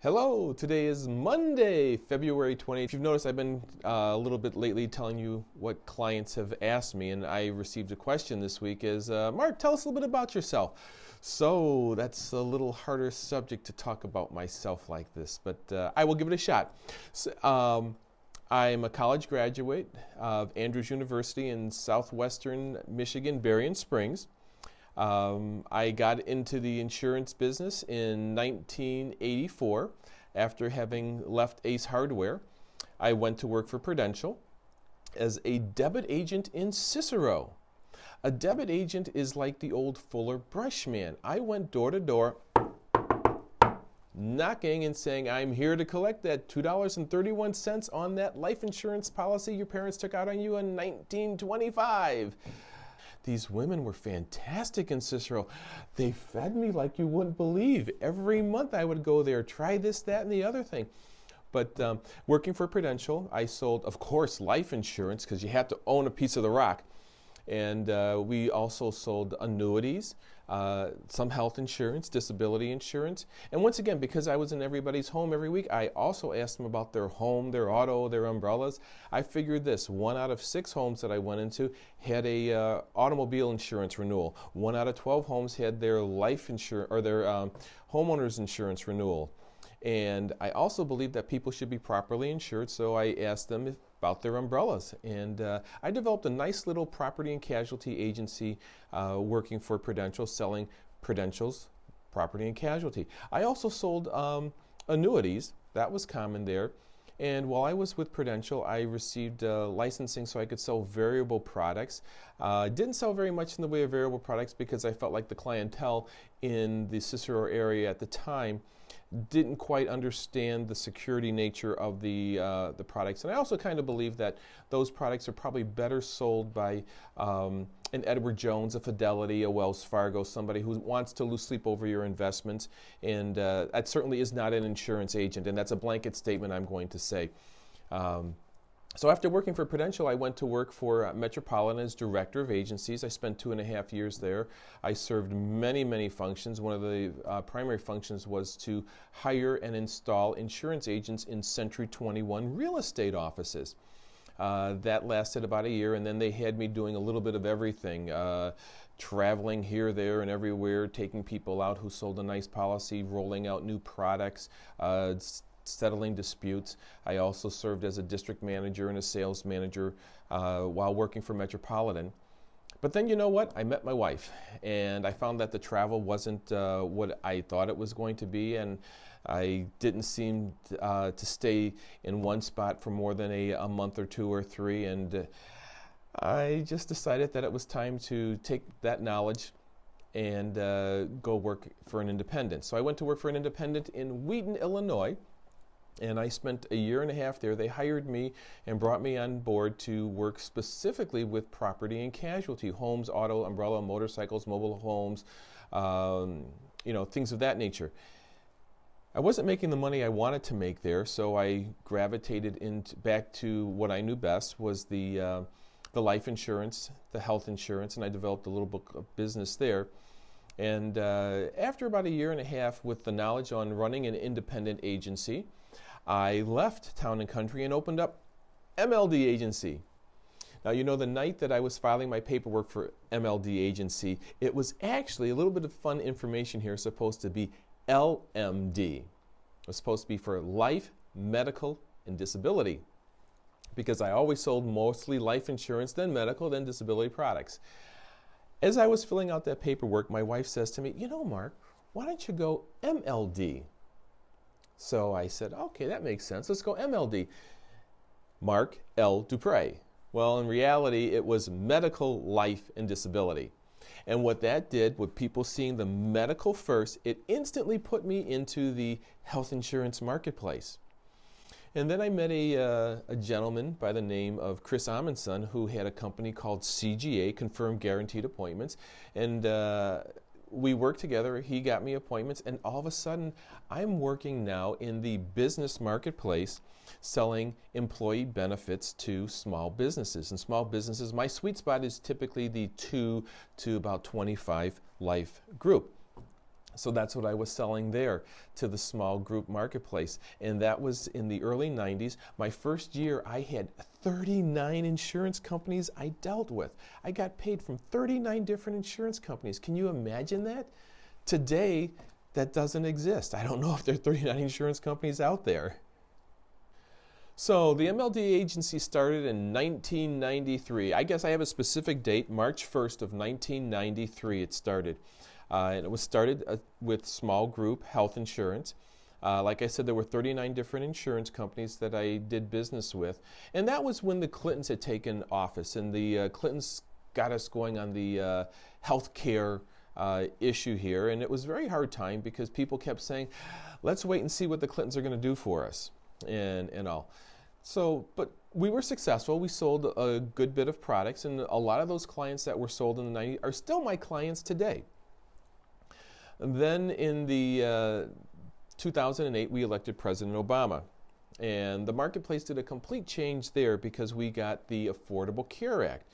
Hello, today is Monday, February 20th. If you've noticed, I've been a little bit lately telling you what clients have asked me, and I received a question this week is, Mark, tell us a little bit about yourself. So that's a little harder subject to talk about myself like this, but I will give it a shot. I'm a college graduate of Andrews University in southwestern Michigan, Berrien Springs. I got into the insurance business in 1984 after having left Ace Hardware. I went to work for Prudential as a debit agent in Cicero. A debit agent is like the old Fuller brush man. I went door to door knocking and saying, I'm here to collect that $2.31 on that life insurance policy your parents took out on you in 1925. These women were fantastic in Cicero. They fed me like you wouldn't believe. Every month I would go there, try this, that, and the other thing. But working for Prudential, I sold, of course, life insurance because you had to own a piece of the rock. And we also sold annuities, some health insurance, disability insurance. And once again, because I was in everybody's home every week, I also asked them about their home, their auto, their umbrellas. I figured this: 1 out of 6 homes that I went into had a automobile insurance renewal. 1 out of 12 homes had their life insurance or their homeowners insurance renewal. And I also believe that people should be properly insured, so I asked them about their umbrellas. And I developed a nice little property and casualty agency working for Prudential, selling Prudential's property and casualty. I also sold annuities. That was common there. And while I was with Prudential, I received licensing so I could sell variable products. Didn't sell very much in the way of variable products because I felt like the clientele in the Cicero area at the time didn't quite understand the security nature of the products. And I also kind of believe that those products are probably better sold by an Edward Jones, a Fidelity, a Wells Fargo, somebody who wants to lose sleep over your investments. And that certainly is not an insurance agent, and that's a blanket statement I'm going to say. So after working for Prudential, I went to work for Metropolitan as Director of Agencies. I spent 2.5 years there. I served many, many functions. One of the primary functions was to hire and install insurance agents in Century 21 real estate offices. That lasted about a year, and then they had me doing a little bit of everything. Traveling here, there, and everywhere, taking people out who sold a nice policy, rolling out new products, settling disputes. I also served as a district manager and a sales manager while working for Metropolitan. But then you know what? I met my wife, and I found that the travel wasn't what I thought it was going to be, and I didn't seem to stay in one spot for more than a month or 2 or 3, and I just decided that it was time to take that knowledge and go work for an independent. So I went to work for an independent in Wheaton, Illinois, and I spent a year and a half there. They hired me and brought me on board to work specifically with property and casualty, homes, auto, umbrella, motorcycles, mobile homes, things of that nature. I wasn't making the money I wanted to make there, so I gravitated back to what I knew best was the life insurance, the health insurance, and I developed a little book of business there. And after about a year and a half with the knowledge on running an independent agency, I left Town and Country and opened up MLD Agency. Now, you know, the night that I was filing my paperwork for MLD Agency, it was actually a little bit of fun information here, supposed to be LMD. It was supposed to be for life, medical, and disability, because I always sold mostly life insurance, then medical, then disability products. As I was filling out that paperwork, my wife says to me, you know, Mark, why don't you go MLD? So I said, okay, that makes sense. Let's go MLD. Mark L. Dupre. Well, in reality, it was medical, life, and disability. And what that did, with people seeing the medical first, it instantly put me into the health insurance marketplace. And then I met a gentleman by the name of Chris Amundson, who had a company called CGA, Confirmed Guaranteed Appointments. And we worked together. He got me appointments, and all of a sudden, I'm working now in the business marketplace selling employee benefits to small businesses. And small businesses, my sweet spot is typically the 2 to about 25 life group. So that's what I was selling there to the small group marketplace. And that was in the early 90s. My first year, I had 39 insurance companies I dealt with. I got paid from 39 different insurance companies. Can you imagine that? Today, that doesn't exist. I don't know if there are 39 insurance companies out there. So the MLD agency started in 1993. I guess I have a specific date, March 1st of 1993 it started. And it was started with small group health insurance. Like I said, there were 39 different insurance companies that I did business with. And that was when the Clintons had taken office. And the Clintons got us going on the health care issue here. And it was a very hard time because people kept saying, let's wait and see what the Clintons are going to do for us and all. So, but we were successful. We sold a good bit of products. And a lot of those clients that were sold in the 90s are still my clients today. Then in the 2008, we elected President Obama. And the marketplace did a complete change there because we got the Affordable Care Act.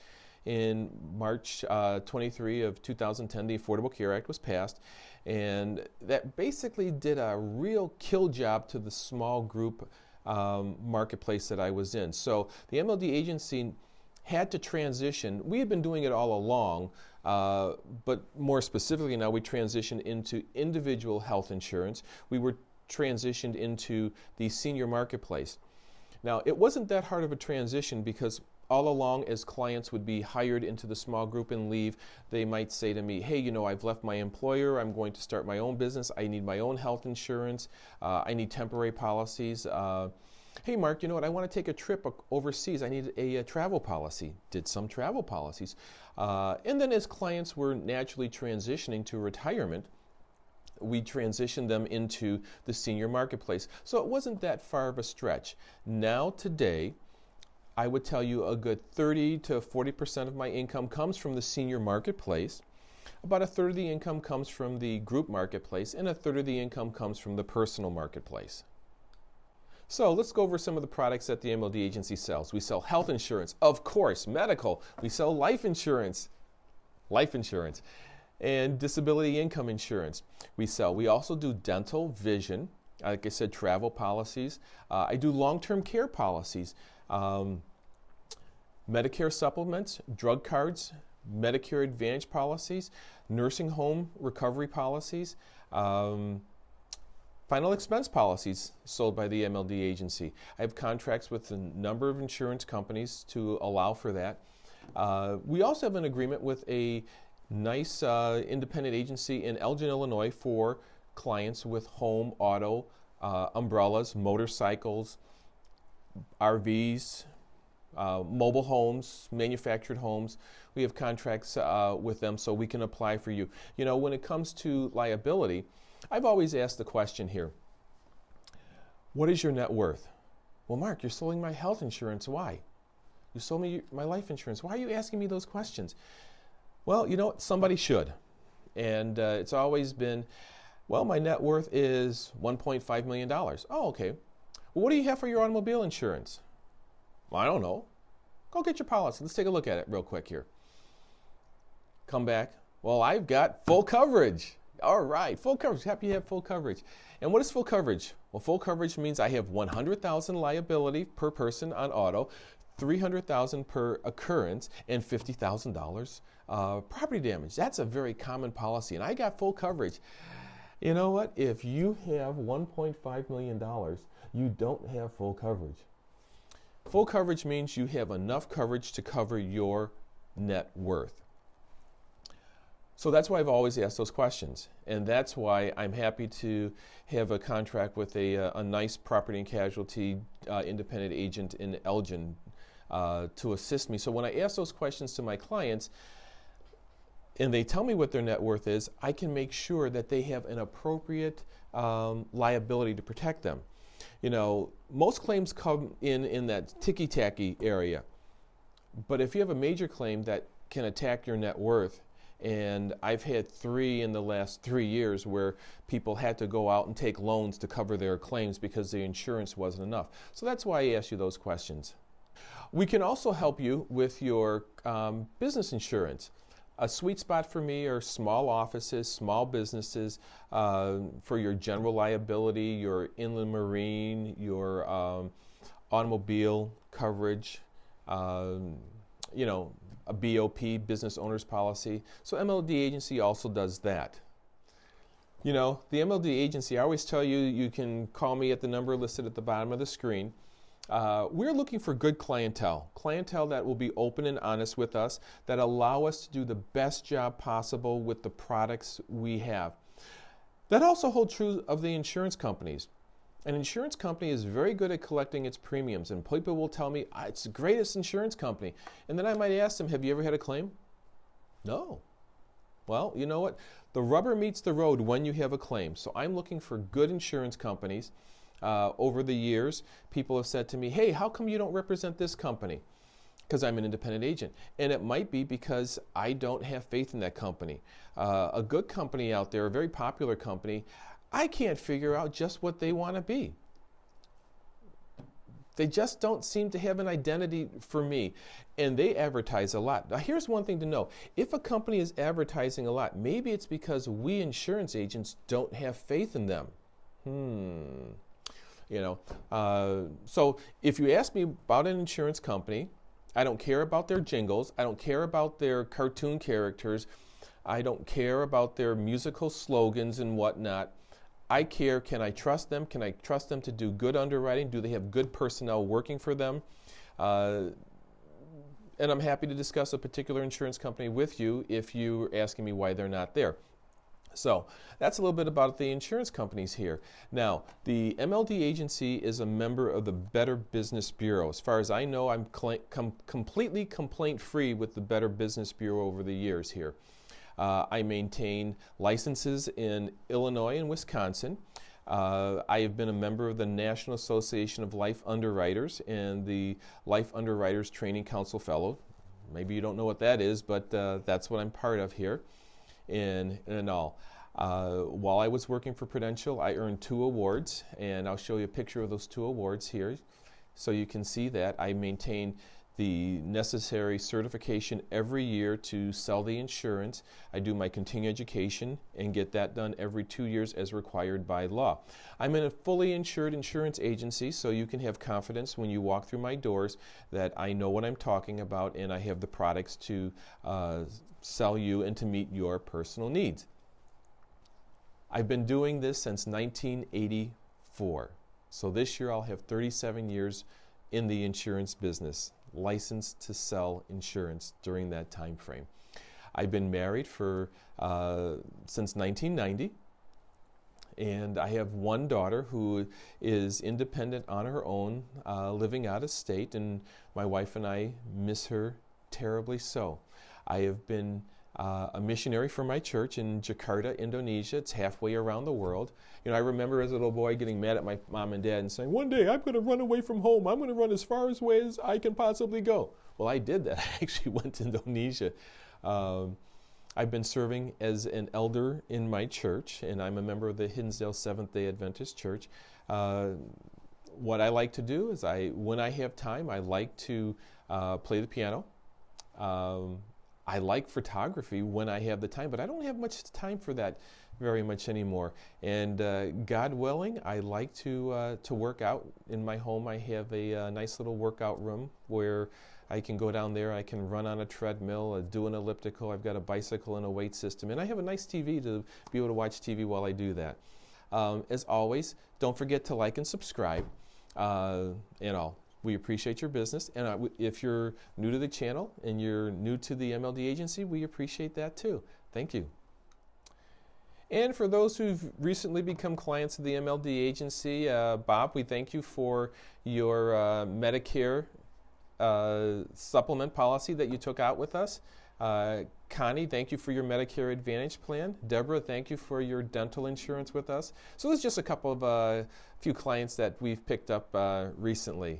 In March 23 of 2010, the Affordable Care Act was passed. And that basically did a real kill job to the small group marketplace that I was in. So the MLD agency had to transition. We had been doing it all along, but more specifically now we transitioned into individual health insurance. We were transitioned into the senior marketplace. Now, it wasn't that hard of a transition because all along as clients would be hired into the small group and leave, they might say to me, hey, you know, I've left my employer, I'm going to start my own business, I need my own health insurance, I need temporary policies. Hey, Mark, you know what, I want to take a trip overseas, I need a travel policy. Did some travel policies. And then as clients were naturally transitioning to retirement, we transitioned them into the senior marketplace. So it wasn't that far of a stretch. Now, today, I would tell you a good 30 to 40% of my income comes from the senior marketplace. About a third of the income comes from the group marketplace, and a third of the income comes from the personal marketplace. So let's go over some of the products that the MLD agency sells. We sell health insurance, of course, medical. We sell life insurance, and disability income insurance. We also do dental, vision, like I said, travel policies. I do long-term care policies, Medicare supplements, drug cards, Medicare Advantage policies, nursing home recovery policies, final expense policies sold by the MLD agency. I have contracts with a number of insurance companies to allow for that. We also have an agreement with a nice independent agency in Elgin, Illinois for clients with home, auto, umbrellas, motorcycles, RVs, mobile homes, manufactured homes. We have contracts with them so we can apply for you. You know, when it comes to liability, I've always asked the question here, what is your net worth? Well, Mark, you're selling my health insurance. Why? You sold me my life insurance. Why are you asking me those questions? Well, you know, somebody should. And it's always been, well, my net worth is $1.5 million. Oh, okay. Well, what do you have for your automobile insurance? Well, I don't know. Go get your policy. Let's take a look at it real quick here. Come back. Well, I've got full coverage. All right, full coverage. Happy you have full coverage. And what is full coverage? Well, full coverage means I have $100,000 liability per person on auto, $300,000 per occurrence, and $50,000 property damage. That's a very common policy, and I got full coverage. You know what? If you have $1.5 million, you don't have full coverage. Full coverage means you have enough coverage to cover your net worth. So that's why I've always asked those questions, and that's why I'm happy to have a contract with a nice property and casualty independent agent in Elgin to assist me. So when I ask those questions to my clients, and they tell me what their net worth is, I can make sure that they have an appropriate liability to protect them. You know, most claims come in that ticky-tacky area, but if you have a major claim that can attack your net worth, and I've had 3 in the last 3 years where people had to go out and take loans to cover their claims because the insurance wasn't enough. So that's why I asked you those questions. We can also help you with your business insurance. A sweet spot for me are small offices, small businesses, for your general liability, your inland marine, your automobile coverage, you know, a BOP, business owner's policy. So MLD Agency also does that. You know, the MLD Agency, I always tell you, you can call me at the number listed at the bottom of the screen. We're looking for good clientele that will be open and honest with us, that allow us to do the best job possible with the products we have. That also holds true of the insurance companies. An insurance company is very good at collecting its premiums, and people will tell me, it's the greatest insurance company. And then I might ask them, have you ever had a claim? No. Well, you know what? The rubber meets the road when you have a claim. So I'm looking for good insurance companies. Over the years, people have said to me, hey, how come you don't represent this company? Because I'm an independent agent. And it might be because I don't have faith in that company. A good company out there, a very popular company, I can't figure out just what they want to be. They just don't seem to have an identity for me. And they advertise a lot. Now, here's one thing to know. If a company is advertising a lot, maybe it's because we insurance agents don't have faith in them. You know, so if you ask me about an insurance company, I don't care about their jingles. I don't care about their cartoon characters. I don't care about their musical slogans and whatnot. I care, can I trust them? Can I trust them to do good underwriting? Do they have good personnel working for them? And I'm happy to discuss a particular insurance company with you if you're asking me why they're not there. So that's a little bit about the insurance companies here. Now, the MLD Agency is a member of the Better Business Bureau. As far as I know, I'm completely complaint-free with the Better Business Bureau over the years here. I maintain licenses in Illinois and Wisconsin. I have been a member of the National Association of Life Underwriters and the Life Underwriters Training Council Fellow. Maybe you don't know what that is, but that's what I'm part of here. In all. While I was working for Prudential, I earned 2 awards, and I'll show you a picture of those 2 awards here so you can see that. I maintain the necessary certification every year to sell the insurance. I do my continuing education and get that done every 2 years as required by law. I'm in a fully insured insurance agency, so you can have confidence when you walk through my doors that I know what I'm talking about and I have the products to sell you and to meet your personal needs. I've been doing this since 1984. So this year I'll have 37 years in the insurance business, licensed to sell insurance during that time frame. I've been married for since 1990, and I have 1 daughter who is independent on her own, living out of state, and my wife and I miss her terribly so. I have been a missionary for my church in Jakarta, Indonesia. It's halfway around the world. You know, I remember as a little boy getting mad at my mom and dad and saying, one day I'm going to run away from home. I'm going to run as far away as I can possibly go. Well, I did that. I actually went to Indonesia. I've been serving as an elder in my church, and I'm a member of the Hinsdale Seventh-day Adventist Church. What I like to do is when I have time, I like to play the piano. I like photography when I have the time, but I don't have much time for that very much anymore. And God willing, I like to work out in my home. I have a nice little workout room where I can go down there. I can run on a treadmill, do an elliptical. I've got a bicycle and a weight system. And I have a nice TV to be able to watch TV while I do that. As always, don't forget to like and subscribe. We appreciate your business. And if you're new to the channel and you're new to the MLD Agency, we appreciate that too. Thank you. And for those who've recently become clients of the MLD Agency, Bob, we thank you for your Medicare supplement policy that you took out with us. Connie, thank you for your Medicare Advantage plan. Deborah, thank you for your dental insurance with us. So there's just a couple of few clients that we've picked up recently.